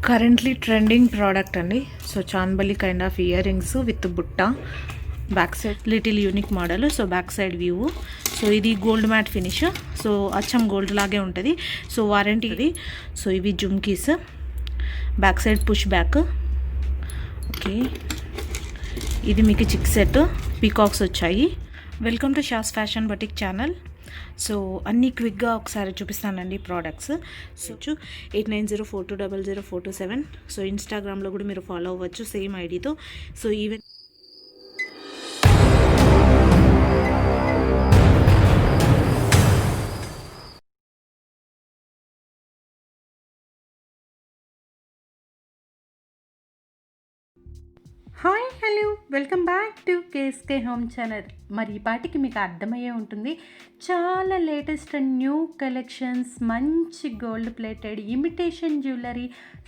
Currently trending product అండి. So chandbali kind of ear rings with బుట్ట, back side little unique model. So back side view. So ఇది gold matte finish. So అచ్చం gold లాగే ఉంటుంది. So warranty ఇది. So ఇవి జుమ్కీస్, back side push back. Okay, ఇది మీకు చిక్ సెట్, పీకాక్స్ వచ్చాయి. Welcome to Sha's fashion boutique channel. So అన్నీ క్విక్గా ఒకసారి చూపిస్తానండి ప్రోడక్ట్స్. సో 8904200427. సో ఇన్స్టాగ్రామ్లో కూడా మీరు ఫాలో అవ్వచ్చు సేమ్ ఐడితో. So even hi, hello, welcome back to KSK home channel. మరి ఈ పాటికి మీకు అర్థమయ్యే ఉంటుంది, చాలా లేటెస్ట్ అండ్ న్యూ కలెక్షన్స్, మంచి gold plated imitation jewellery,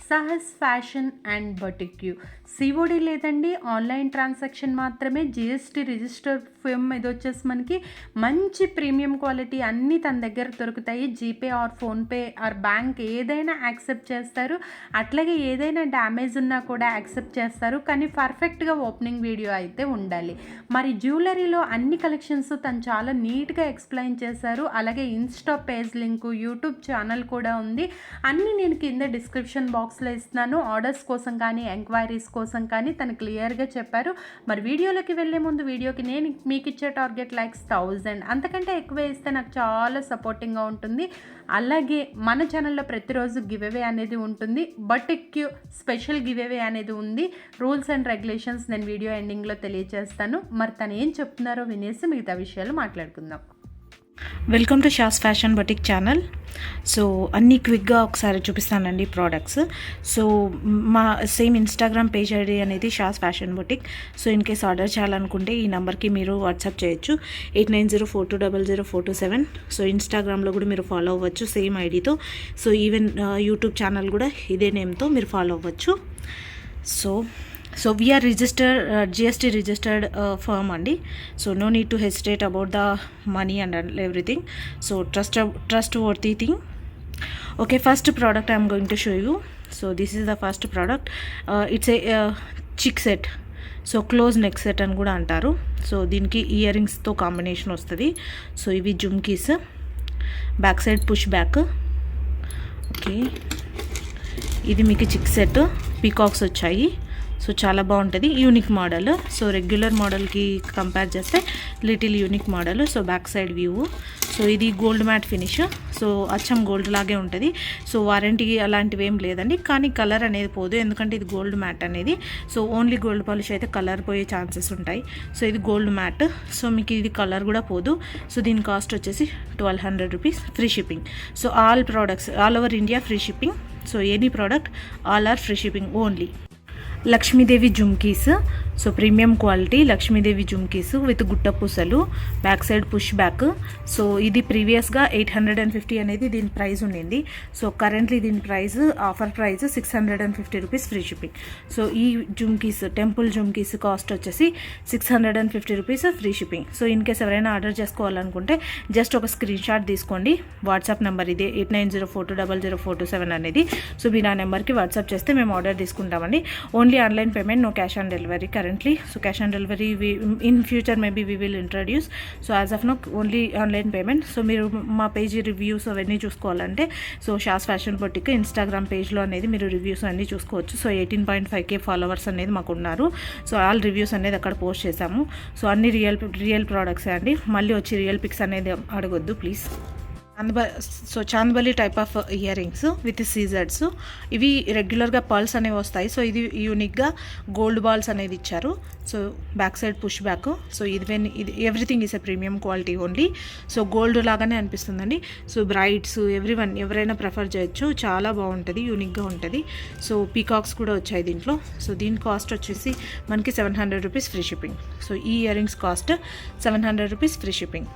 Sahas fashion and boutique. COD లేదండి, ఆన్లైన్ ట్రాన్సాక్షన్ మాత్రమే. జిఎస్టీ రిజిస్టర్ ఫిమ్ ఇది వచ్చేసి మనకి మంచి ప్రీమియం క్వాలిటీ అన్నీ తన దగ్గర దొరుకుతాయి. GPay are PhonePe or bank ఏదైనా యాక్సెప్ట్ చేస్తారు. అట్లాగే ఏదైనా డ్యామేజ్ ఉన్నా కూడా యాక్సెప్ట్ చేస్తారు. కానీ పర్ఫెక్ట్గా ఓపెనింగ్ వీడియో అయితే ఉండాలి. మరి జ్యువెలరీలో అన్ని కలెక్షన్స్ తను చాలా నీట్గా ఎక్స్ప్లెయిన్ చేశారు. అలాగే Insta page link, YouTube channel కూడా ఉంది. అన్నీ నేను కింద డిస్క్రిప్షన్ బాక్స్లో ఇస్తున్నాను. ఆర్డర్స్ కోసం కానీ ఎంక్వైరీస్ కోసం కానీ తను క్లియర్గా చెప్పారు. మరి వీడియోలోకి వెళ్ళే ముందు వీడియోకి నేను మీకు ఇచ్చే టార్గెట్ లైక్స్ 1000, అంతకంటే ఎక్కువ ఇస్తే నాకు చాలా సపోర్టింగ్గా ఉంటుంది. అలాగే మన ఛానల్లో ప్రతిరోజు గివ్అవే అనేది ఉంటుంది. బొటిక్ స్పెషల్ గివ్అవే అనేది ఉంది. రూల్స్ అండ్ రెగ్యులేషన్స్ నేను వీడియో ఎండింగ్లో తెలియజేస్తాను. మరి తను ఏం చెప్తున్నారో వినేసి మిగతా విషయాలు మాట్లాడుకుందాం. Welcome to Sha's fashion boutique channel. So అన్నీ క్విక్గా ఒకసారి చూపిస్తానండి ప్రోడక్ట్స్. సో మా సేమ్ ఇన్స్టాగ్రామ్ పేజ్ ఐడి అనేది Sha's fashion boutique. So in case order చేయాలనుకుంటే ఈ నెంబర్కి మీరు వాట్సాప్ చేయొచ్చు, 8904200427. సో ఇన్స్టాగ్రామ్లో కూడా మీరు ఫాలో అవ్వచ్చు సేమ్ ఐడితో. సో ఈవెన్ యూట్యూబ్ ఛానల్ కూడా ఇదే నేమ్తో మీరు ఫాలో అవ్వచ్చు. So we are registered GST registered firm andi. So no need to hesitate about the money and everything. So trustworthy thing. Okay, first product I am going to show you. So this is the first product. It's a chick set. So close neck set అని కూడా అంటారు. So దీనికి ear రింగ్స్తో combination వస్తుంది. So ఇవి జుమ్కీస్, back side push back. Okay, ఇది మీకు చిక్ సెట్, పీకాక్స్ వచ్చాయి. సో చాలా బాగుంటుంది, యూనిక్ మోడల్. సో రెగ్యులర్ మోడల్కి కంపేర్ చేస్తే little unique model. So back side view. So ఇది గోల్డ్ మ్యాట్ ఫినిష్. సో అచ్చం గోల్డ్ లాగే ఉంటుంది. సో వారంటీ అలాంటివి ఏం లేదండి, కానీ కలర్ అనేది పోదు, ఎందుకంటే ఇది గోల్డ్ మ్యాట్ అనేది. సో ఓన్లీ గోల్డ్ పాలిష్ అయితే కలర్ పోయే ఛాన్సెస్ ఉంటాయి. సో ఇది గోల్డ్ మ్యాట్. సో మీకు ఇది కలర్ కూడా పోదు. సో దీని కాస్ట్ వచ్చేసి 1200 rupees, free shipping. So all products all over India free shipping. So any product all are free shipping only. Lakshmidevi jhumkis. So premium quality Lakshmidevi jhumkis with గుట్ట పూసలు, back side push back. So ఇది ప్రీవియస్గా 850 అనేది దీని ప్రైస్ ఉండింది. So currently దీని price offer price 650 rupees, free shipping. So ఈ jhumkis temple jhumkis cost వచ్చేసి 650 rupees, free shipping. So in case ఎవరైనా ఆర్డర్ చేసుకోవాలనుకుంటే జస్ట్ ఒక స్క్రీన్ షాట్ తీసుకోండి. వాట్సాప్ నెంబర్ ఇదే 8904200427 అనేది. సో మీరు ఆ నెంబర్కి వాట్సాప్ చేస్తే మేము ఆర్డర్ తీసుకుంటామండి. Only online payment, no cash on delivery currently. So cash on delivery in future maybe we will introduce. So as of now only online payment. So మీరు మా పేజ్ రివ్యూస్ అవన్నీ చూసుకోవాలంటే సో షాస్ ఫ్యాషన్ బొటిక్ ఇన్స్టాగ్రామ్ పేజ్లో అనేది మీరు reviews అన్నీ చూసుకోవచ్చు. So 18.5K followers అనేది మాకు ఉన్నారు. సో ఆల్ రివ్యూస్ అనేది అక్కడ పోస్ట్ చేశాము. సో అన్ని రియల్ ప్రోడక్ట్స్ అండి. మళ్ళీ వచ్చి రియల్ పిక్స్ అనేది అడగొద్దు please. So Chandbali type of ear rings with సీజర్స్. ఇవి రెగ్యులర్గా పర్ల్స్ అనేవి వస్తాయి. సో ఇది యూనిక్గా గోల్డ్ బాల్స్ అనేది ఇచ్చారు. So back side push back. So ఇది everything is a premium quality only. So gold లాగానే అనిపిస్తుందండి. సో బ్రైడ్స్ ఎవరైనా ప్రిఫర్ చేయొచ్చు, చాలా బాగుంటుంది, యూనిక్గా ఉంటుంది. సో పీకాక్స్ కూడా వచ్చాయి దీంట్లో. సో దీని కాస్ట్ వచ్చేసి మనకి 700 రూపీస్, ఫ్రీ షిప్పింగ్. సో ఈ ear rings cost 700 rupees, free shipping.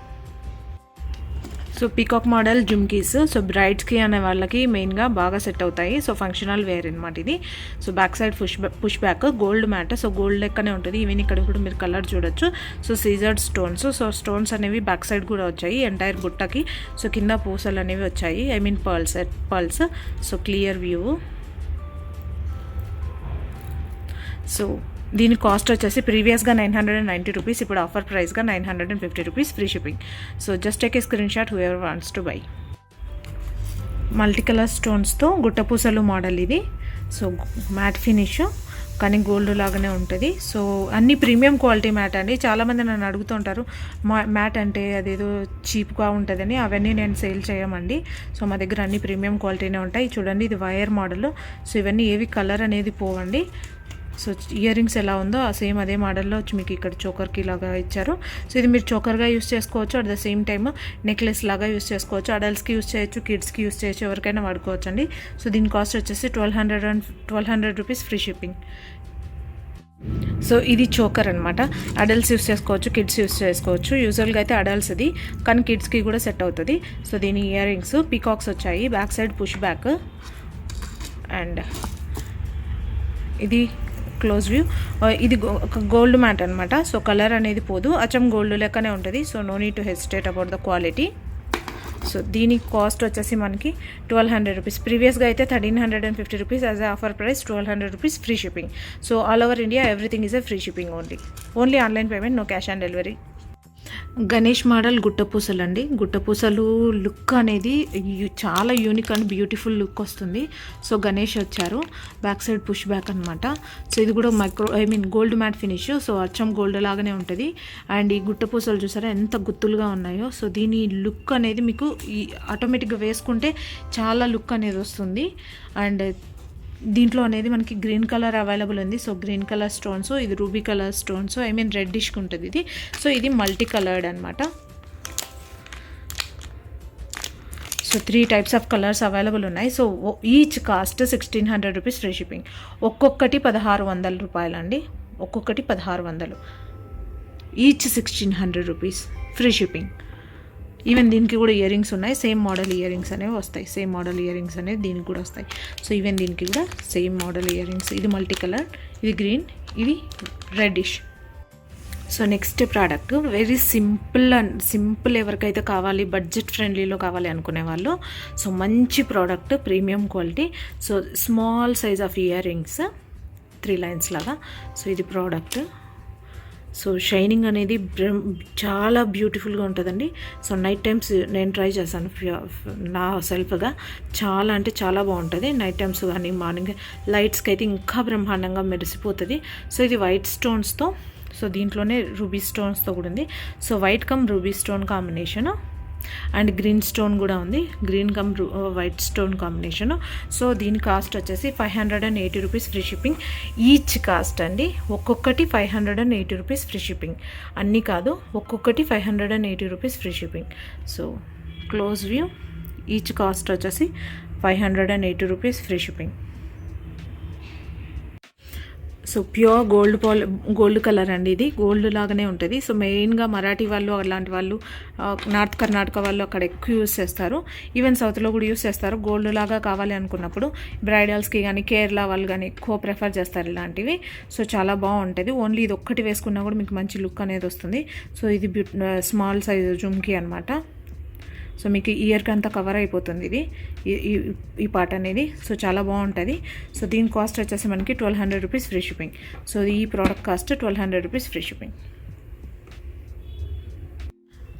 So peacock model జుమ్కీస్. సో బ్రైడ్స్కి అనే వాళ్ళకి మెయిన్గా బాగా సెట్ అవుతాయి. సో ఫంక్షనల్ వేర్ అనమాట ఇది. So back side push back, gold matte. So gold లెక్కనే ఉంటుంది. ఈవెన్ ఇక్కడ కూడా మీరు కలర్ చూడొచ్చు. So scissored stones. So stones అనేవి బ్యాక్ సైడ్ కూడా వచ్చాయి ఎంటైర్ బుట్టకి. సో కింద పూసలు అనేవి వచ్చాయి, I mean pearls. So clear view. So దీని కాస్ట్ వచ్చేసి ప్రీవియస్గా 990 రూపీస్, ఇప్పుడు ఆఫర్ ప్రైస్గా 950 rupees free shipping. So just take a screenshot whoever wants to buy. Multi colour స్టోన్స్తో గుట్టపూసలు మోడల్ ఇది. సో మ్యాట్ ఫినిష్ కానీ గోల్డ్ లాగానే ఉంటుంది. సో అన్ని ప్రీమియం క్వాలిటీ మ్యాట్ అండి. చాలామంది నన్ను అడుగుతుంటారు మ్యాట్ అంటే అదేదో చీప్గా ఉంటుందని. అవన్నీ నేను సేల్ చేయమండి. సో మా దగ్గర అన్ని ప్రీమియం క్వాలిటీనే ఉంటాయి. చూడండి ఇది వైర్ మోడల్. సో ఇవన్నీ ఏవి కలర్ అనేది పోవండి. సో ఇయర్ రింగ్స్ ఎలా ఉందో ఆ సేమ్ అదే మోడల్లో మీకు ఇక్కడ చోకర్కి లాగా ఇచ్చారు. సో ఇది మీరు చోకర్గా యూస్ చేసుకోవచ్చు, at the same time necklace లాగా యూస్ చేసుకోవచ్చు. అడల్ట్స్కి యూస్ చేయొచ్చు, కిడ్స్కి యూస్ చేయొచ్చు, ఎవరికైనా వాడుకోవచ్చు అండి. సో దీని కాస్ట్ వచ్చేసి 1200 రూపీస్ ఫ్రీ షిప్పింగ్. సో ఇది చోకర్ అనమాట. అడల్ట్స్ యూస్ చేసుకోవచ్చు, కిడ్స్ యూస్ చేసుకోవచ్చు. యూజువల్గా అయితే అడల్ట్స్ ఇది, కానీ కిడ్స్కి కూడా సెట్ అవుతుంది. సో దీని ఇయర్ రింగ్స్ పీకాక్స్ వచ్చాయి, back side push back, and ఇది క్లోజ్ వ్యూ. ఇది గోల్డ్ మ్యాట్ అనమాట. సో కలర్ అనేది పోదు, అచ్చం గోల్డ్ లెక్కనే ఉంటుంది. So no need to hesitate about the quality. So దీని కాస్ట్ వచ్చేసి మనకి 1200 రూపీస్. ప్రీవియస్గా అయితే 1350 rupees. As offer price 1200 rupees free shipping. So all over India everything is a free shipping only online payment, no cash on delivery. Ganesh model గుట్టపూసలు అండి. గుట్టపూసలు look అనేది చాలా unique and beautiful look వస్తుంది. So Ganesh వచ్చారు, back side push back అనమాట. So ఇది కూడా gold matte finish. So అచ్చం gold లాగానే ఉంటుంది. అండ్ ఈ గుట్టపూసలు చూసారా ఎంత గుత్తులుగా ఉన్నాయో. సో దీని లుక్ అనేది మీకు ఈ ఆటోమేటిక్గా వేసుకుంటే చాలా లుక్ అనేది వస్తుంది. అండ్ దీంట్లో అనేది మనకి గ్రీన్ కలర్ అవైలబుల్ ఉంది. సో గ్రీన్ కలర్ స్టోన్స్, ఇది రూబీ కలర్ స్టోన్స్, రెడ్డిష్కి ఉంటుంది ఇది. సో ఇది మల్టీ కలర్డ్ అనమాట. So 3 types of colours available ఉన్నాయి. So each cost 1600 rupees free shipping. ఒక్కొక్కటి 1600 రూపాయలు అండి. ఒక్కొక్కటి 1600, each 1600 rupees free shipping. Even దీనికి కూడా ఇయర్ రింగ్స్ ఉన్నాయి. సేమ్ మోడల్ ఇయర్ రింగ్స్ అనేవి వస్తాయి. సేమ్ మోడల్ ఇయర్ రింగ్స్ అనేవి దీనికి కూడా వస్తాయి. సో ఈవెన్ దీనికి కూడా సేమ్ మోడల్ ఇయర్ రింగ్స్. ఇది మల్టీ కలర్, ఇది గ్రీన్, ఇది reddish. So next product very simple ఎవరికైతే కావాలి, బడ్జెట్ ఫ్రెండ్లీలో కావాలి అనుకునే వాళ్ళు. సో మంచి product, premium quality. So small size of ear rings 3 lines లాగా. సో ఇది ప్రోడక్ట్. సో షైనింగ్ అనేది చాలా బ్యూటిఫుల్గా ఉంటుందండి. సో నైట్ టైమ్స్ నేను ట్రై చేశాను నా సెల్ఫ్గా. చాలా అంటే చాలా బాగుంటుంది. నైట్ టైమ్స్ కానీ మార్నింగ్ లైట్స్కి అయితే ఇంకా బ్రహ్మాండంగా మెరిసిపోతుంది. సో ఇది వైట్ స్టోన్స్తో, సో దీంట్లోనే రూబీ స్టోన్స్తో కూడా ఉంది. So white come ruby stone combination and green stone కూడా ఉంది. Green come white stone combination. So దీని కాస్ట్ వచ్చేసి 580 rupees free shipping. Each cost అండి, ఒక్కొక్కటి 580 రూపీస్ ఫ్రీ షిప్పింగ్. అన్నీ కాదు, ఒక్కొక్కటి 580 rupees free shipping. So close view, each cost వచ్చేసి 580 rupees free shipping. So pure gold colour అండి. ఇది గోల్డ్ లాగానే ఉంటుంది. సో మెయిన్గా మరాఠీ వాళ్ళు అలాంటి వాళ్ళు, నార్త్ కర్ణాటక వాళ్ళు అక్కడ ఎక్కువ యూస్ చేస్తారు. ఈవెన్ సౌత్లో కూడా యూస్ చేస్తారు. గోల్డ్ లాగా కావాలి అనుకున్నప్పుడు బ్రైడల్స్కి కానీ కేరళ వాళ్ళు కానీ ఎక్కువ ప్రిఫర్ చేస్తారు ఇలాంటివి. సో చాలా బాగుంటుంది. ఓన్లీ ఇది ఒక్కటి వేసుకున్నా కూడా మీకు మంచి లుక్ అనేది వస్తుంది. సో ఇది స్మాల్ సైజు జుమ్కీ అనమాట. సో మీకు ఇయర్కి అంతా కవర్ అయిపోతుంది ఇది ఈ పార్ట్ అనేది. సో చాలా బాగుంటుంది. సో దీని కాస్ట్ వచ్చేసి మనకి 1200 రూపీస్ ఫ్రీ షిప్పింగ్. సో ఈ product cost 1200 rupees free shipping.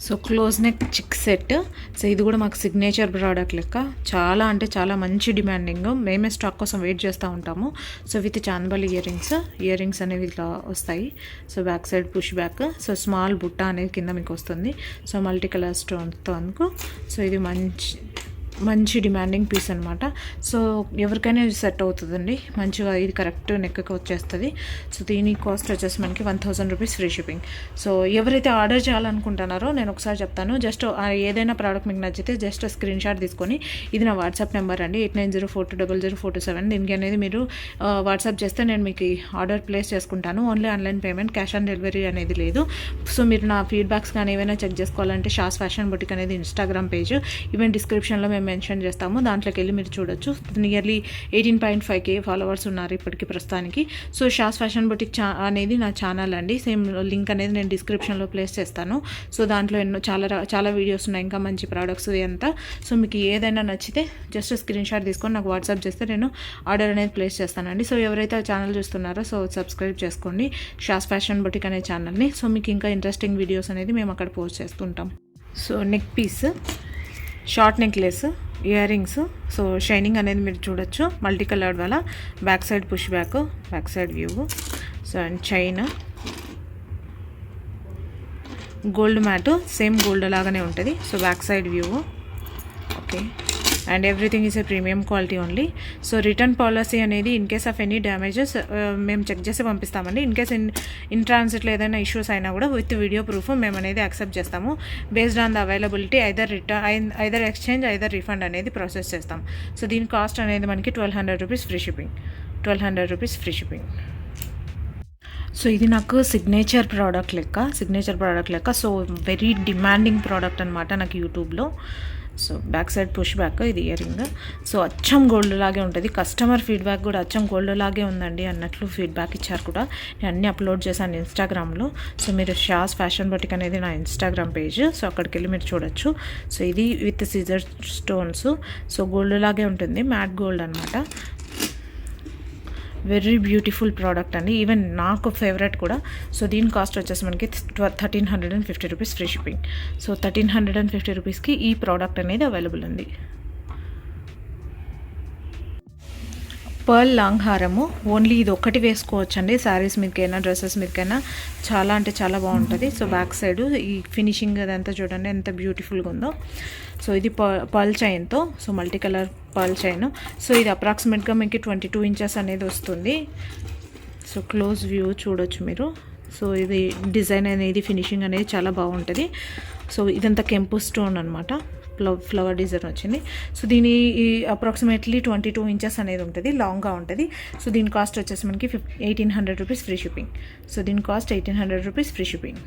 So close neck chick set. So ఇది కూడా మాకు సిగ్నేచర్ ప్రోడక్ట్ లెక్క. చాలా అంటే చాలా మంచి డిమాండింగ్. మేమే స్టాక్ కోసం వెయిట్ చేస్తూ ఉంటాము. సో విత్ చాందబల్ ఇయర్ రింగ్స్ అనేవి ఇట్లా వస్తాయి. So back side push back. So small బుట్ట అనేది కింద మీకు వస్తుంది. సో మల్టీ కలర్ స్టోన్తో అనుకో. సో ఇది మంచి డిమాండింగ్ పీస్ అనమాట. సో ఎవరికైనా ఇది సెట్ అవుతుందండి మంచిగా. ఇది కరెక్ట్ నెక్కి వచ్చేస్తుంది. సో దీని కాస్ట్ వచ్చేసి మనకి 1000 రూపీస్ ఫ్రీ షిప్పింగ్. సో ఎవరైతే ఆర్డర్ చేయాలనుకుంటున్నారో నేను ఒకసారి చెప్తాను. జస్ట్ ఏదైనా ప్రోడక్ట్ మీకు నచ్చితే జస్ట్ స్క్రీన్ షాట్ తీసుకొని, ఇది నా వాట్సాప్ నెంబర్ అండి 8904200427. దీనికి అనేది మీరు వాట్సాప్ చేస్తే నేను మీకు ఆర్డర్ ప్లేస్ చేసుకుంటాను. Only online payment, cash on delivery అనేది లేదు. సో మీరు నా ఫీడ్బ్యాక్స్ కానీ ఏమైనా చెక్ చేసుకోవాలంటే షాస్ ఫ్యాషన్ బుటిక్ అనేది ఇన్స్టాగ్రామ్ పేజ్, ఈవెన్ డిస్క్రిప్షన్లో మేము మెన్షన్ చేస్తాము, దాంట్లోకి వెళ్ళి మీరు చూడొచ్చు. నియర్లీ 18.5K ఫాలోవర్స్ ఉన్నారు ఇప్పటికి ప్రస్తుతానికి. సో షాస్ ఫ్యాషన్ బొటిక్ అనేది నా ఛానల్ అండి. సేమ్ లింక్ అనేది నేను డిస్క్రిప్షన్లో ప్లేస్ చేస్తాను. సో దాంట్లో ఎన్నో చాలా వీడియోస్ ఉన్నాయి, ఇంకా మంచి ప్రోడక్ట్స్ అంతా. సో మీకు ఏదైనా నచ్చితే జస్ట్ స్క్రీన్ షాట్ తీసుకొని నాకు వాట్సాప్ చేస్తే నేను ఆర్డర్ అనేది ప్లేస్ చేస్తానండి. సో ఎవరైతే ఆ ఛానల్ చూస్తున్నారో సో సబ్స్క్రైబ్ చేసుకోండి షాస్ ఫ్యాషన్ బొటిక్ అనే ఛానల్ని. సో మీకు ఇంకా ఇంట్రెస్టింగ్ వీడియోస్ అనేది మేము అక్కడ పోస్ట్ చేస్తుంటాం. So neck piece, short necklace, ear rings, so shining అనేది మీరు చూడొచ్చు. మల్టీ కలర్డ్ వల్ల back side push back, back side view. So and chain, gold matte, same gold లాగానే ఉంటుంది. So back side view. Okay, and everything is a premium quality only. So return policy అనేది in case of any damages మేము check చేసి పంపిస్తామండి. In case in ట్రాన్సిట్లో ఏదైనా issues అయినా కూడా with video proof మేము అనేది యాక్సెప్ట్ చేస్తాము. Based on the availability either exchange either refund అనేది ప్రాసెస్ చేస్తాం. సో దీని కాస్ట్ అనేది మనకి 1200 rupees free shipping. 1200 rupees free shipping. So ఇది నాకు సిగ్నేచర్ ప్రోడక్ట్ లెక్క. సో వెరీ డిమాండింగ్ ప్రోడక్ట్ అనమాట నాకు యూట్యూబ్లో. So back side push back, ఇది ఇయర్ రింగ్. సో అచ్చం గోల్డ్ లాగే ఉంటుంది. కస్టమర్ ఫీడ్బ్యాక్ కూడా అచ్చం గోల్డ్ లాగే ఉందండి అన్నట్లు ఫీడ్బ్యాక్ ఇచ్చారు కూడా. నేను అన్నీ అప్లోడ్ చేశాను ఇన్స్టాగ్రామ్లో. సో మీరు షాస్ ఫ్యాషన్ బొటిక్ అనేది నా ఇన్స్టాగ్రామ్ పేజ్. సో అక్కడికి వెళ్ళి మీరు చూడొచ్చు. సో ఇది విత్ సిజర్ స్టోన్స్. సో గోల్డ్ లాగే ఉంటుంది, మ్యాట్ గోల్డ్ అనమాట. వెరీ బ్యూటిఫుల్ ప్రోడక్ట్ అండి, ఈవెన్ నాకు ఫేవరెట్ కూడా. సో దీని కాస్ట్ వచ్చేసి మనకి 1350 రూపీస్ ఫ్రీ షిప్పింగ్. సో 1350 రూపీస్కి ఈ ప్రోడక్ట్ అనేది అవైలబుల్ ఉంది. పర్ల్ లాంగ్ హారము, ఓన్లీ ఇది ఒక్కటి వేసుకోవచ్చండి. శారీస్ మీదకైనా డ్రెస్సెస్ మీదకైనా చాలా అంటే చాలా బాగుంటుంది. సో బ్యాక్ సైడ్ ఈ ఫినిషింగ్ అదంతా చూడండి ఎంత బ్యూటిఫుల్గా ఉందో. సో ఇది పర్ల్ చైన్తో, so multi colour pearl chain. So ఇది అప్రాక్సిమేట్గా మీకు 22 ఇంచెస్ అనేది వస్తుంది. సో క్లోజ్ వ్యూ చూడొచ్చు మీరు. సో ఇది డిజైన్ అనేది ఫినిషింగ్ అనేది చాలా బాగుంటుంది. సో ఇదంతా కెంపు స్టోన్ అనమాట, ఫ్లవర్ డిజైన్ వచ్చింది. సో దీని అప్రాక్సిమేట్లీ 22 ఇంచెస్ అనేది ఉంటుంది, లాంగ్గా ఉంటుంది. సో దీని కాస్ట్ వచ్చేసి మనకి 1800 రూపీస్ ఫ్రీ షిప్పింగ్. సో దీని cost 1800 rupees free shipping.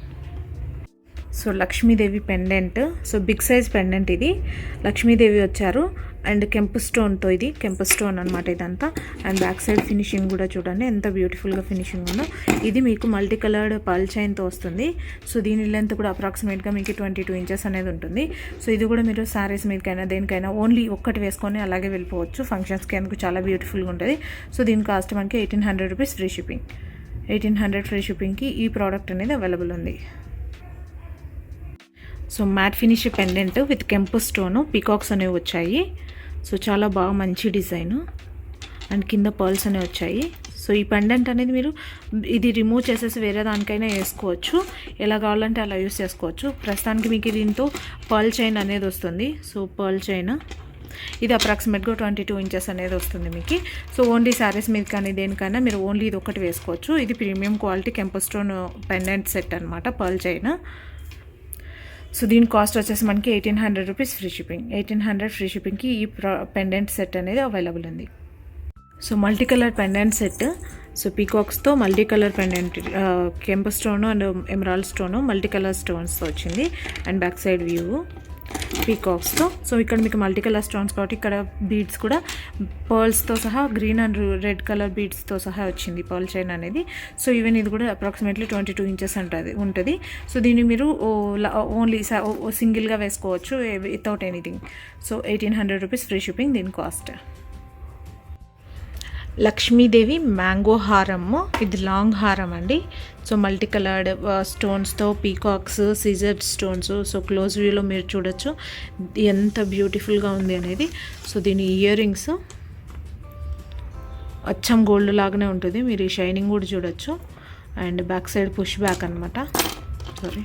So Lakshmidevi pendant, so big size pendant ఇది. లక్ష్మీదేవి వచ్చారు అండ్ కెంపు స్టోన్తో, ఇది కెంపు స్టోన్ అనమాట ఇదంతా. అండ్ బ్యాక్ సైడ్ ఫినిషింగ్ కూడా చూడండి ఎంత బ్యూటిఫుల్గా ఫినిషింగ్ ఉందో. ఇది మీకు మల్టీ కలర్డ్ పర్ల్ చైన్తో వస్తుంది. సో దీని లెంత్ కూడా అప్రాక్సిమేట్గా మీకు 22 ఇంచెస్ అనేది ఉంటుంది. సో ఇది కూడా మీరు శారీస్ మీదకైనా దేనికైనా ఓన్లీ ఒక్కటి వేసుకొని అలాగే వెళ్ళిపోవచ్చు. ఫంక్షన్స్కి అందుకు చాలా బ్యూటిఫుల్గా ఉంటుంది. సో దీని కాస్ట్ మనకి 1800 రూపీస్ ఫ్రీ షిప్పింగ్. 1800 ఫ్రీ షిప్పింగ్కి ఈ ప్రోడక్ట్ అనేది అవైలబుల్ ఉంది. So matte finish pendant with కెంపు స్టోను, పీకాక్స్ అనేవి వచ్చాయి. సో చాలా బాగా మంచి డిజైను అండ్ కింద పర్ల్స్ అనేవి వచ్చాయి. సో ఈ పెండెంట్ అనేది మీరు ఇది రిమూవ్ చేసేసి వేరే దానికైనా వేసుకోవచ్చు, ఎలా కావాలంటే అలా యూస్ చేసుకోవచ్చు. ప్రస్తుతానికి మీకు దీంతో పర్ల్ చైన్ అనేది వస్తుంది. సో పర్ల్ చైన్ ఇది అప్రాక్సిమేట్గా 22 ఇంచెస్ అనేది వస్తుంది మీకు. సో ఓన్లీ శారీస్ మీద కానీ దేనికైనా మీరు ఓన్లీ ఇది ఒకటి వేసుకోవచ్చు. ఇది ప్రీమియం క్వాలిటీ కెంపు స్టోన్ పెండెంట్ సెట్ అనమాట, పర్ల్ చైన్. సో దీని కాస్ట్ వచ్చేసి మనకి 1800 రూపీస్ ఫ్రీ షిప్పింగ్. 1800 ఫ్రీ షిప్పింగ్కి ఈ పెండెంట్ సెట్ అనేది అవైలబుల్ ఉంది. So multi colour pendant set. So పీకాక్స్తో మల్టీ కలర్ పెండెంట్, కెంపు stone and emerald stone multi colour స్టోన్స్తో వచ్చింది. అండ్ బ్యాక్ సైడ్ వ్యూ పీకాక్స్తో. సో ఇక్కడ మీకు మల్టీ కలర్ స్టోన్స్ కాబట్టి ఇక్కడ బీడ్స్ కూడా పర్ల్స్తో సహా గ్రీన్ అండ్ రెడ్ కలర్ బీడ్స్తో సహా వచ్చింది పర్ల్ చైన్ అనేది. సో ఈవెన్ ఇది కూడా అప్రాక్సిమేట్లీ 22 ఇంచెస్ ఉంటుంది. సో దీన్ని మీరు ఓన్లీ సింగిల్గా వేసుకోవచ్చు without anything. So 1800 rupees free shipping దీని కాస్ట్. లక్ష్మీదేవి మ్యాంగో హారము, ఇది లాంగ్ హారం అండి. సో మల్టీ కలర్డ్ స్టోన్స్తో peacocks, scissor stones. So close వ్యూలో మీరు చూడొచ్చు ఎంత బ్యూటిఫుల్గా ఉంది అనేది. సో దీని ఇయర్ రింగ్స్ అచ్చం గోల్డ్ లాగానే ఉంటుంది, మీరు ఈ షైనింగ్ కూడా చూడొచ్చు. And back side push back అనమాట, సారీ.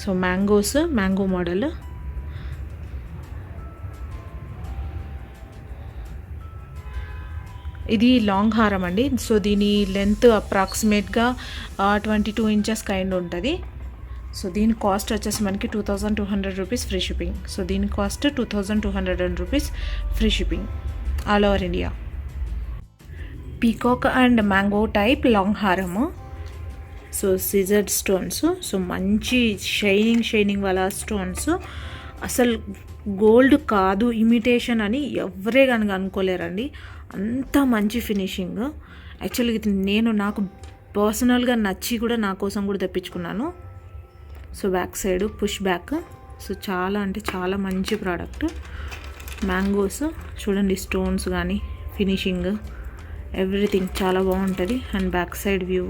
So mango model. ఇది లాంగ్ హారం అండి. సో దీని లెంత్ అప్రాక్సిమేట్గా 22 ఇంచెస్ కైండ్ ఉంటుంది. సో దీని కాస్ట్ వచ్చేసి మనకి 2200 రూపీస్ ఫ్రీ షిప్పింగ్. సో దీని cost 2200 rupees free shipping all over India. Peacock and mango type long హారము. So scissored stones. సో మంచి షైనింగ్ వాళ్ళ స్టోన్స్, అసలు గోల్డ్ కాదు ఇమిటేషన్ అని ఎవరే కనుక అనుకోలేరండి. అంత మంచి ఫినిషింగ్. యాక్చువల్గా ఇది నేను నాకు పర్సనల్గా నచ్చి కూడా నా కోసం కూడా తెప్పించుకున్నాను. So back side push back. So చాలా అంటే చాలా మంచి ప్రోడక్ట్. మ్యాంగోస్ చూడండి, స్టోన్స్ కానీ ఫినిషింగ్ ఎవ్రీథింగ్ చాలా బాగుంటుంది. And back side view.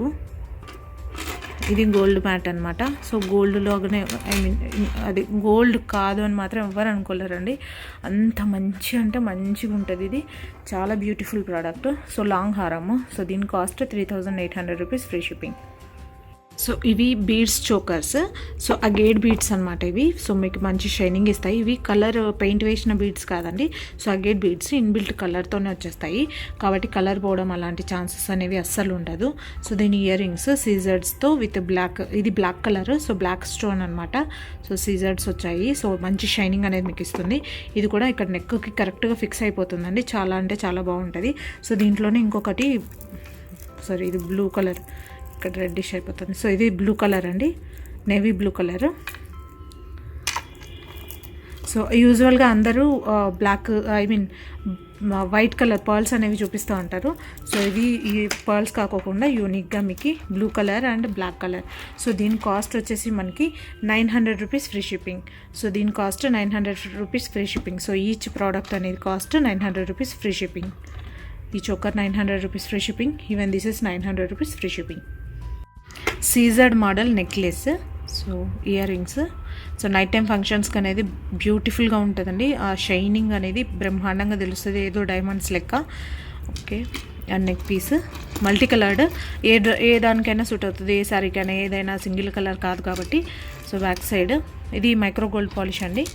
ఇది గోల్డ్ మ్యాట్ అనమాట. సో గోల్డ్లోనే అది గోల్డ్ కాదు అని మాత్రం ఎవ్వరు అనుకోలేరండి. అంత మంచి అంటే మంచిగా ఉంటుంది. ఇది చాలా బ్యూటిఫుల్ ప్రోడక్ట్. సో లాంగ్ హారము. సో దీని cost 3800 rupees, free shipping. So ఇవి beads chokers. So agate beads అనమాట ఇవి. సో మీకు మంచి షైనింగ్ ఇస్తాయి. ఇవి కలర్ పెయింట్ వేసిన బీడ్స్ కాదండి. So agate beads inbuilt కలర్తోనే వచ్చేస్తాయి కాబట్టి కలర్ పోవడం అలాంటి ఛాన్సెస్ అనేవి అస్సలు ఉండదు. సో దీని ఇయర్ రింగ్స్ సీజర్స్తో విత్ బ్లాక్, ఇది black colour. So black stone అనమాట. సో సీజర్స్ వచ్చాయి. సో మంచి షైనింగ్ అనేది మీకు ఇస్తుంది. ఇది కూడా ఇక్కడ నెక్కి కరెక్ట్గా ఫిక్స్ అయిపోతుందండి. చాలా అంటే చాలా బాగుంటుంది. సో దీంట్లోనే ఇంకొకటి, సారీ ఇది బ్లూ కలర్, ఇక్కడ రెడ్డిష్ అయిపోతుంది. సో ఇది బ్లూ కలర్ అండి, నేవీ బ్లూ కలర్. సో యూజువల్గా అందరూ బ్లాక్ వైట్ కలర్ పర్ల్స్ అనేవి చూపిస్తూ ఉంటారు. సో ఇది ఈ పర్ల్స్ కాకోకుండా యూనిక్గా మీకు blue colour and black colour. So దీని కాస్ట్ వచ్చేసి మనకి 900 రూపీస్, ఫ్రీ షిప్పింగ్. సో దీని cost 900 rupees, free shipping. So each product అనేది కాస్ట్ 900 రూపీస్, ఫ్రీ షిప్పింగ్. ఈ choker 900 rupees, free shipping. Even this is 900 rupees, free shipping. సీజర్డ్ model necklace. So ear rings. So night time ఫంక్షన్స్కి అనేది బ్యూటిఫుల్గా ఉంటుందండి. ఆ shining అనేది బ్రహ్మాండంగా తెలుస్తుంది, ఏదో డైమండ్స్ లెక్క. Okay. And neck piece multi coloured. ఏ దానికైనా సూట్ అవుతుంది, ఏ శారీకైనా. ఏదైనా సింగిల్ కలర్ కాదు కాబట్టి. సో బ్యాక్ సైడ్ ఇది మైక్రో గోల్డ్ పాలిష్ అండి.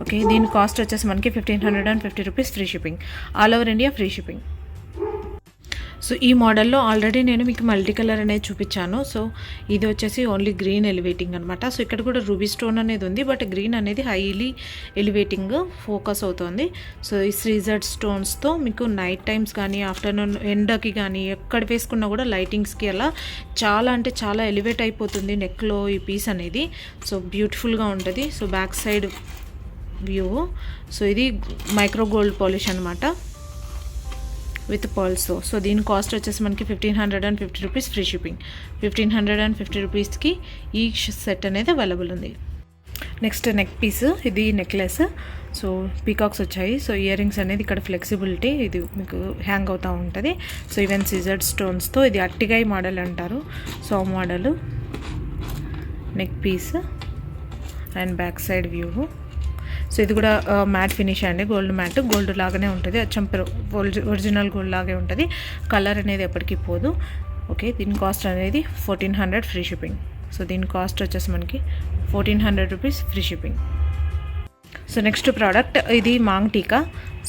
ఓకే. దీని కాస్ట్ వచ్చేసి మనకి 1550 rupees, free shipping. All over India free shipping. So ఈ మోడల్లో ఆల్రెడీ నేను మీకు మల్టీ కలర్ అనేది చూపించాను. సో ఇది వచ్చేసి ఓన్లీ గ్రీన్ ఎలివేటింగ్ అనమాట. సో ఇక్కడ కూడా రూబీ స్టోన్ అనేది ఉంది, బట్ గ్రీన్ అనేది హైలీ ఎలివేటింగ్ ఫోకస్ అవుతుంది. సో ఈ సీజర్డ్ స్టోన్స్తో మీకు నైట్ టైమ్స్ కానీ ఆఫ్టర్నూన్ ఎండకి కానీ ఎక్కడ వేసుకున్నా కూడా లైటింగ్స్కి అలా చాలా అంటే చాలా ఎలివేట్ అయిపోతుంది నెక్లో ఈ పీస్ అనేది. సో బ్యూటిఫుల్గా ఉంటుంది. So back side view. So ఇది మైక్రో గోల్డ్ పాలిష్ అనమాట విత్ పర్ల్స్తో. సో దీని కాస్ట్ వచ్చేసి మనకి 1550 రూపీస్, ఫ్రీ షిప్పింగ్. 1550 రూపీస్కి ఈ సెట్ అనేది అవైలబుల్ ఉంది. Next neck piece. ఇది నెక్లెస్. సో పీకాక్స్ వచ్చాయి. సో ఇయర్ రింగ్స్ అనేది ఇక్కడ ఫ్లెక్సిబిలిటీ, ఇది మీకు హ్యాంగ్ అవుతూ ఉంటుంది. సో ఈవెన్ సీజర్డ్ స్టోన్స్తో, ఇది అట్టిగాయి మోడల్ అంటారు. సో ఆ model neck piece and back side view. So ఇది కూడా మ్యాట్ ఫినిష్ అండి, గోల్డ్ మ్యాట్. గోల్డ్ లాగానే ఉంటుంది, అచ్చం ఒరిజినల్ గోల్డ్ లాగే ఉంటుంది. కలర్ అనేది ఎప్పటికీ పోదు. ఓకే. దీని కాస్ట్ అనేది 1400, ఫ్రీ షిప్పింగ్. సో దీని కాస్ట్ వచ్చేసి మనకి 1400 rupees, free shipping. So next product ఇది maang tikka.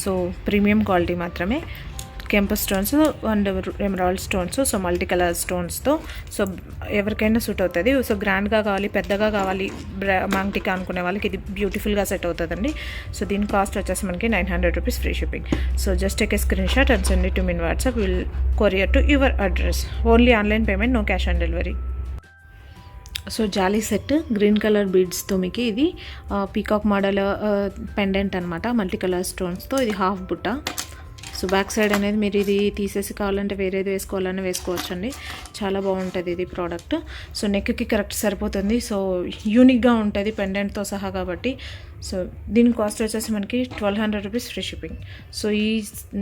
So premium quality మాత్రమే. కెంపు stones and emerald stones. So multi colour స్టోన్స్తో. సో ఎవరికైనా సూట్ అవుతుంది. సో గ్రాండ్గా కావాలి, పెద్దగా కావాలి మాంగ్ టీకా అనుకునే వాళ్ళకి ఇది బ్యూటిఫుల్గా సెట్ అవుతుందండి. సో దీని కాస్ట్ వచ్చేసి మనకి 900 rupees, free shipping. So just take a screenshot and send it to me in WhatsApp. Will courier to your address. Only online payment, no cash on delivery. So జాలీ set green colour బీడ్స్తో మీకు ఇది peacock model pendant అనమాట, multi colour స్టోన్స్తో. ఇది half బుట్ట. So back side అనేది మీరు ఇది తీసేసి కావాలంటే వేరేది వేసుకోవాలని వేసుకోవచ్చండి. చాలా బాగుంటుంది ఇది ప్రోడక్ట్. సో నెక్కి కరెక్ట్ సరిపోతుంది. సో యూనిక్గా ఉంటుంది పెండెంట్తో సహా కాబట్టి. సో దీని కాస్ట్ వచ్చేసి మనకి 1200 రూపీస్, ఫ్రీ షిప్పింగ్. సో ఈ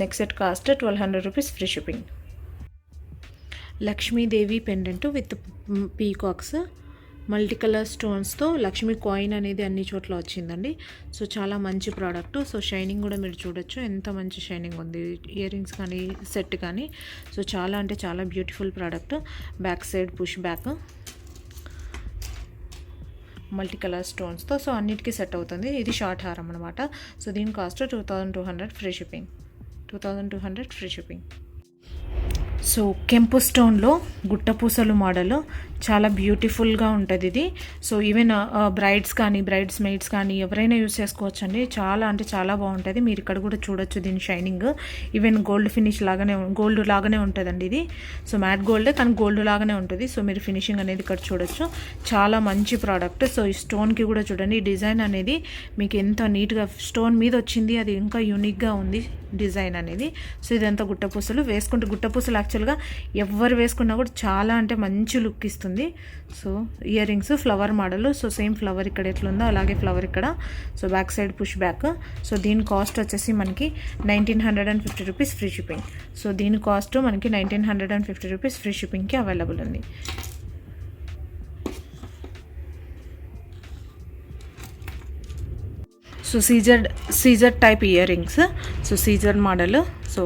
neck set cost 1200 rupees, free shipping. Lakshmi Devi pendant with peacocks, multi colour స్టోన్స్తో లక్ష్మీ కాయిన్ అనేది అన్ని చోట్ల వచ్చిందండి. సో చాలా మంచి ప్రోడక్ట్. సో షైనింగ్ కూడా మీరు చూడొచ్చు, ఎంత మంచి షైనింగ్ ఉంది. ఇయర్ రింగ్స్ కానీ సెట్ కానీ. సో చాలా అంటే చాలా beautiful product. Back side push back, multi colour స్టోన్స్తో. సో అన్నిటికీ సెట్ అవుతుంది. ఇది షార్ట్ హారం అనమాట. సో దీని cost 2200, free shipping. 2200, free shipping. So కెంపు స్టోన్లో గుట్టపూసలు మోడల్ చాలా బ్యూటిఫుల్గా ఉంటుంది ఇది. సో ఈవెన్ బ్రైడ్స్ కానీ బ్రైడ్స్ మెయిడ్స్ కానీ ఎవరైనా యూస్ చేసుకోవచ్చు అండి. చాలా అంటే చాలా బాగుంటుంది. మీరు ఇక్కడ కూడా చూడొచ్చు దీని షైనింగ్. ఈవెన్ గోల్డ్ ఫినిష్ లాగానే గోల్డ్ లాగానే ఉంటుందండి ఇది. సో మ్యాట్ గోల్డ్ కానీ గోల్డ్ లాగానే ఉంటుంది. సో మీరు ఫినిషింగ్ అనేది ఇక్కడ చూడొచ్చు. చాలా మంచి ప్రోడక్ట్. సో ఈ స్టోన్కి కూడా చూడండి, ఈ డిజైన్ అనేది మీకు ఎంత నీట్గా స్టోన్ మీద వచ్చింది. అది ఇంకా యూనిక్గా ఉంది డిజైన్ అనేది. సో ఇదంతా గుట్టపూసలు వేసుకుంటే గుట్టపూసలు యాక్చువల్గా ఎవరు వేసుకున్నా కూడా చాలా అంటే మంచి లుక్ ఇస్తుంది. So ear rings flower model. So same flower ఇక్కడ ఎట్లుందో అలాగే ఫ్లవర్ ఇక్కడ. So back side push back. So దీని కాస్ట్ వచ్చేసి మనకి 1950 రూపీస్ ఫ్రీ షిప్పింగ్. సో దీని కాస్ట్ మనకి 1950 రూపీస్ ఫ్రీ షిప్పింగ్కి అవైలబుల్ ఉంది. సో సీజర్ టైప్ ఇయర్ రింగ్స్. సో సీజర్ మోడల్. సో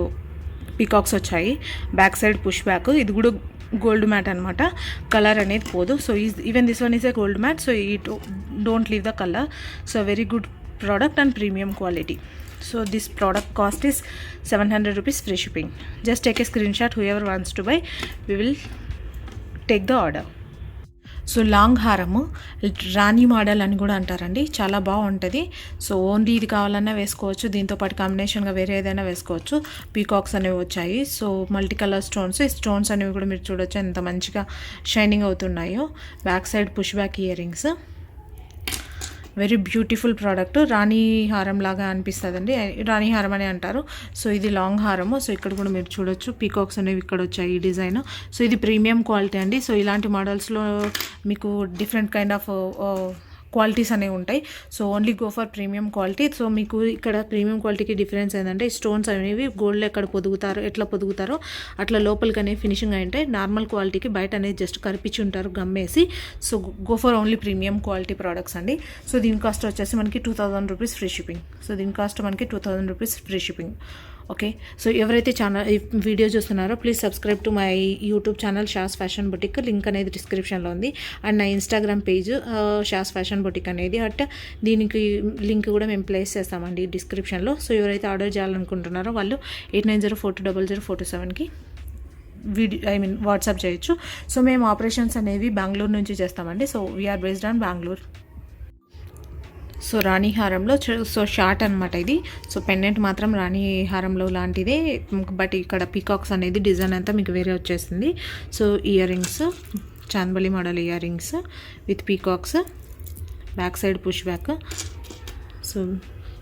పీకాక్స్ వచ్చాయి. Back side push back. ఇది కూడా గోల్డ్ మ్యాట్ అనమాట. కలర్ అనేది పోదు. So even this one is A gold matte. So ఈ don't leave the colour. So very good product and premium quality. So this product cost is 700 rupees free shipping. Just take a screenshot, whoever wants to buy, we will take the order. So long హారము రాణి model అని కూడా అంటారండి. చాలా బాగుంటుంది. So only ఇది కావాలన్నా వేసుకోవచ్చు. దీంతోపాటు కాంబినేషన్గా వేరే ఏదైనా వేసుకోవచ్చు. పీకాక్స్ అనేవి వచ్చాయి. So multi colour stones. ఈ స్టోన్స్ అనేవి కూడా మీరు చూడొచ్చు ఎంత మంచిగా షైనింగ్ అవుతున్నాయో. Back side push back ear rings. Very beautiful product. రాణి హారం లాగా అనిపిస్తుందండి. రాణి హారం అని అంటారు. సో ఇది లాంగ్ హారము. సో ఇక్కడ కూడా మీరు చూడొచ్చు పీకాక్స్ అనేవి ఇక్కడ వచ్చాయి ఈ డిజైన్. సో ఇది ప్రీమియం క్వాలిటీ అండి. సో ఇలాంటి మోడల్స్లో మీకు డిఫరెంట్ కైండ్ ఆఫ్ క్వాలిటీస్ అనేవి ఉంటాయి. So only go for premium quality. So మీకు ఇక్కడ ప్రీమియం క్వాలిటీకి డిఫరెన్స్ ఏంటంటే స్టోన్స్ అనేవి గోల్డ్లో ఎట్లా పొదుగుతారో అట్లా లోపలికి అనేవి ఫినిషింగ్ అయి ఉంటాయి. నార్మల్ క్వాలిటీకి బయట అనేది జస్ట్ కరిపించి ఉంటారు గమ్మేసి. So go for only premium quality products అండి. సో దీని కాస్ట్ వచ్చేసి మనకి 2000 రూపీస్ ఫ్రీ షిప్పింగ్. సో దీని కాస్ట్ మనకి 2000 rupees free shipping. Okay. So ఎవరైతే ఈ వీడియో చూస్తున్నారో please subscribe to my YouTube channel Shaz fashion boutique. Link అనేది డిస్క్రిప్షన్లో ఉంది. అండ్ నా Instagram page Shaz fashion boutique అనేది. అట్ దీనికి లింక్ కూడా మేము ప్లేస్ చేస్తామండి డిస్క్రిప్షన్లో. సో ఎవరైతే ఆర్డర్ చేయాలనుకుంటున్నారో వాళ్ళు 8904200427కి వాట్సాప్ చేయొచ్చు. సో మేము ఆపరేషన్స్ అనేవి బెంగళూరు నుంచి చేస్తామండి. So we're based on Bengaluru. So రాణి హారంలో సో షార్ట్ అనమాట ఇది. సో పెండెంట్ మాత్రం రాణి హారంలో లాంటిదే, బట్ ఇక్కడ పీకాక్స్ అనేది డిజైన్ అంతా మీకు వేరే వచ్చేసింది. So ear rings chandbali model ear rings with peacocks. Back side push back. So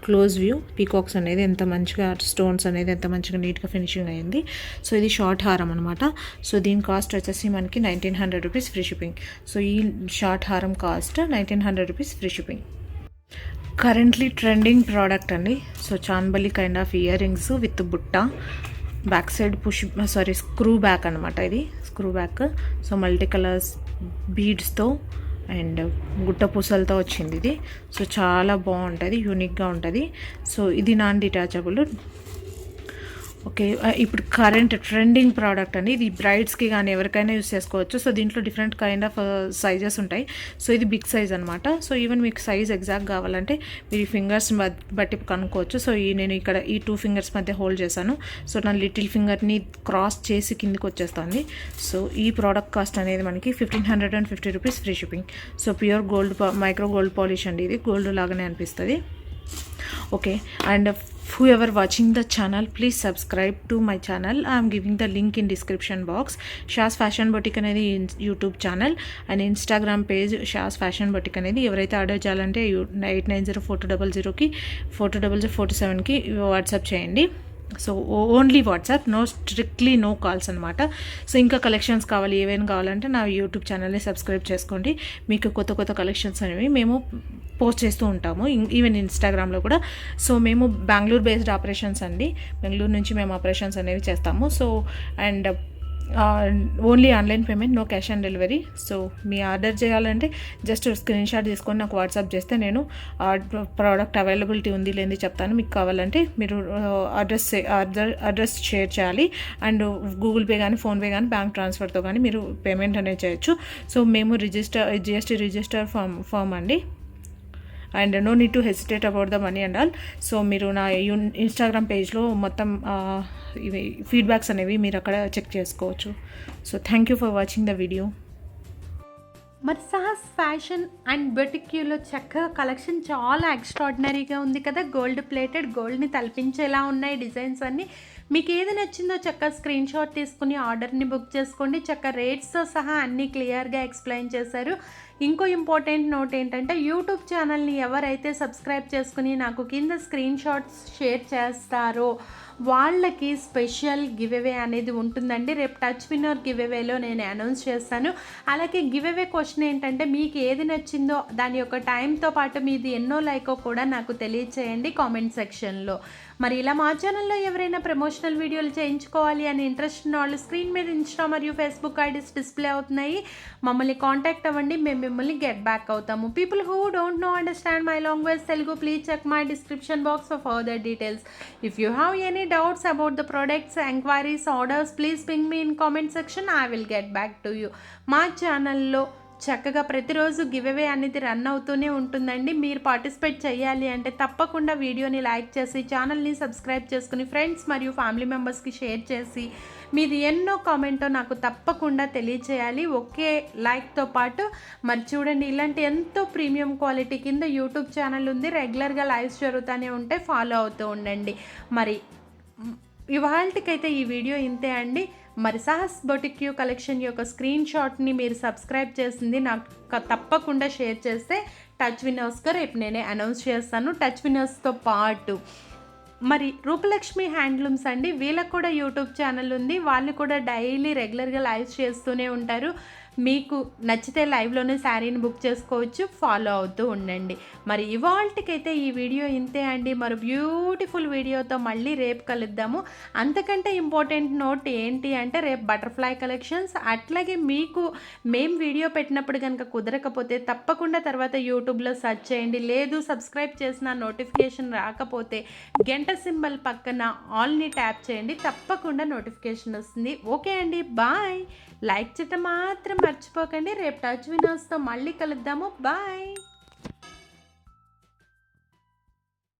close view. Peacocks అనేది ఎంత మంచిగా స్టోన్స్ అనేది ఎంత మంచిగా నీట్గా ఫినిషింగ్ అయ్యింది. సో ఇది షార్ట్ హారం అనమాట. సో దీని కాస్ట్ వచ్చేసి మనకి 1900 రూపీస్ ఫ్రీ షిప్పింగ్. సో ఈ షార్ట్ హారం cost 1900 rupees free shipping. Currently trending product అండి. So chandbali kind of ear rings with బుట్ట. బ్యాక్ సైడ్ స్క్రూ బ్యాక్ అనమాట ఇది. Screw back. So multi colours బీడ్స్తో అండ్ గుట్ట పూసలతో వచ్చింది ఇది. సో చాలా బాగుంటుంది, యూనిక్గా ఉంటుంది. సో ఇది నాన్ డిటాచబుల్. ఓకే. ఇప్పుడు కరెంట్ ట్రెండింగ్ ప్రోడక్ట్ అండి. ఇది బ్రైడ్స్కి కానీ ఎవరికైనా యూస్ చేసుకోవచ్చు. సో దీంట్లో డిఫరెంట్ కైండ్ ఆఫ్ సైజెస్ ఉంటాయి. సో ఇది బిగ్ సైజ్ అనమాట. సో ఈవెన్ మీకు సైజ్ ఎగ్జాక్ట్ కావాలంటే మీరు ఈ ఫింగర్స్ బట్టి కనుక్కోవచ్చు. సో నేను ఇక్కడ ఈ 2 ఫింగర్స్ మధ్య హోల్డ్ చేశాను. సో నా లిటిల్ ఫింగర్ని క్రాస్ చేసి కిందికి వచ్చేస్తుంది. సో ఈ ప్రోడక్ట్ కాస్ట్ అనేది మనకి 1550 rupees free shipping. So pure gold micro gold polish అండి. ఇది గోల్డ్ లాగానే అనిపిస్తుంది. Okay. And whoever watching the channel, please subscribe to my channel. I am giving the link in description box. Shaz Fashion Boutique అనేది YouTube channel and Instagram page Shaz fashion boutique అనేది. ఎవరైతే order చేయాలంటే 8904200427కి 42047కి WhatsApp చేయండి. So only WhatsApp, strictly no calls అనమాట. So ఇంకా collections కావాలి, ఏవైనా కావాలంటే నా యూట్యూబ్ ఛానల్ని సబ్స్క్రైబ్ చేసుకోండి. మీకు కొత్త కలెక్షన్స్ అనేవి మేము పోస్ట్ చేస్తూ ఉంటాము, ఈవెన్ ఇన్స్టాగ్రామ్లో కూడా. సో మేము బెంగళూరు బేస్డ్ ఆపరేషన్స్ అండి. బెంగళూరు నుంచి మేము ఆపరేషన్స్ అనేవి చేస్తాము. So and only online payment, no cash on delivery. So మీ ఆర్డర్ చేయాలంటే జస్ట్ స్క్రీన్ షాట్ తీసుకొని నాకు వాట్సాప్ చేస్తే ప్రోడక్ట్ అవైలబిలిటీ ఉంది లేని చెప్తాను. మీకు కావాలంటే మీరు అడ్రస్ షేర్ చేయాలి. అండ్ గూగుల్ పే కానీ ఫోన్పే కానీ బ్యాంక్ ట్రాన్స్ఫర్తో కానీ మీరు పేమెంట్ అనేది చేయొచ్చు. సో మేము GST రిజిస్టర్ ఫామ్ అండి. And no need to hesitate about the money and all. So మీరు నా ఇన్స్టాగ్రామ్ పేజ్లో మొత్తం ఇవి ఫీడ్బ్యాక్స్ అనేవి మీరు అక్కడ చెక్ చేసుకోవచ్చు. So thank you for watching the video. మరి సాహస్ ఫ్యాషన్ అండ్ బొటిక్యూలో చక్కగా కలెక్షన్ చాలా ఎక్స్ట్రాడినరీగా ఉంది కదా. గోల్డ్ ప్లేటెడ్, గోల్డ్ని తలపించేలా ఉన్నాయి డిజైన్స్ అన్నీ. మీకు ఏది నచ్చిందో చక్కగా స్క్రీన్ షాట్ తీసుకుని ఆర్డర్ని బుక్ చేసుకోండి. చక్కగా రేట్స్తో సహా అన్నీ క్లియర్గా ఎక్స్ప్లెయిన్ చేశారు. ఇంకో ఇంపార్టెంట్ నోట్ ఏంటంటే యూట్యూబ్ ఛానల్ని ఎవరైతే సబ్స్క్రైబ్ చేసుకుని నాకు కింద స్క్రీన్ షాట్స్ షేర్ చేస్తారో వాళ్ళకి స్పెషల్ గివ్ అవే అనేది ఉంటుందండి. రేపు టచ్ విన్నర్ గివ్ అవేలో నేను అనౌన్స్ చేస్తాను. అలాగే గివ్ అవే క్వశ్చన్ ఏంటంటే మీకు ఏది నచ్చిందో దాని యొక్క టైంతో పాటు మీది ఎన్నో లైకో కూడా నాకు తెలియచేయండి కామెంట్ సెక్షన్లో. మరి ఇలా మా ఛానల్లో ఎవరైనా ప్రమోషనల్ వీడియోలు చేయించుకోవాలి అని ఇంట్రెస్ట్ ఉన్న వాళ్ళు స్క్రీన్ మీద ఇన్స్టా మరియు ఫేస్బుక్ ఐడీస్ డిస్ప్లే అవుతున్నాయి. మమ్మల్ని కాంటాక్ట్ అవ్వండి, మేము మిమ్మల్ని గెట్ బ్యాక్ అవుతాము. People who don't know understand my language Telugu, please check my description box for further details. If you have any doubts about the products, enquiries, orders, please ping me in comment section. I will get back to you. మా ఛానల్లో చక్కగా ప్రతిరోజు give away అనేది run అవుతూనే ఉంటుందండి. మీరు participate చేయాలి అంటే తప్పకుండా వీడియోని లైక్ చేసి ఛానల్ని సబ్స్క్రైబ్ చేసుకుని ఫ్రెండ్స్ మరియు ఫ్యామిలీ మెంబర్స్కి షేర్ చేసి మీది ఎన్నో కామెంటో నాకు తప్పకుండా తెలియచేయాలి. ఒకే లైక్తో పాటు మరి చూడండి, ఇలాంటి ఎంతో ప్రీమియం క్వాలిటీ కింద యూట్యూబ్ ఛానల్ ఉంది. రెగ్యులర్గా లైవ్స్ జరుగుతూనే ఉంటాయి, ఫాలో అవుతూ ఉండండి. మరి ఇవాళకైతే ఈ వీడియో ఇంతే అండి. మరి సాహస్ బొటిక్యూ కలెక్షన్ యొక్క స్క్రీన్ షాట్ని మీరు సబ్స్క్రైబ్ చేసింది నాకు తప్పకుండా షేర్ చేస్తే టచ్ విన్నర్స్గా రేపు నేనే అనౌన్స్ చేస్తాను. టచ్ విన్నర్స్తో పాటు మరి రూపలక్ష్మి హ్యాండ్లూమ్స్ అండి, వీళ్ళకు కూడా యూట్యూబ్ ఛానల్ ఉంది. వాళ్ళు కూడా డైలీ రెగ్యులర్గా లైవ్స్ చేస్తూనే ఉంటారు. మీకు నచ్చితే లైవ్లోనే శారీని బుక్ చేసుకోవచ్చు, ఫాలో అవుతూ ఉండండి. మరి ఇవాళకైతే ఈ వీడియో ఇంతే అండి. మరి బ్యూటిఫుల్ వీడియోతో మళ్ళీ రేపు కలుద్దాము. అంతకంటే ఇంపార్టెంట్ నోట్ ఏంటి అంటే రేపు బటర్ఫ్లై కలెక్షన్స్. అట్లాగే మీకు మేము వీడియో పెట్టినప్పుడు కనుక కుదరకపోతే తప్పకుండా తర్వాత యూట్యూబ్లో సెర్చ్ చేయండి. లేదు సబ్స్క్రైబ్ చేసిన నోటిఫికేషన్ రాకపోతే గంట సింబల్ పక్కన ఆల్ని ట్యాప్ చేయండి, తప్పకుండా నోటిఫికేషన్ వస్తుంది. ఓకే అండి, బాయ్. లైక్ చేయటం మాత్రం మర్చిపోకండి. రేపు టచ్ వినర్స్తో మళ్ళీ కలుద్దాము. బాయ్.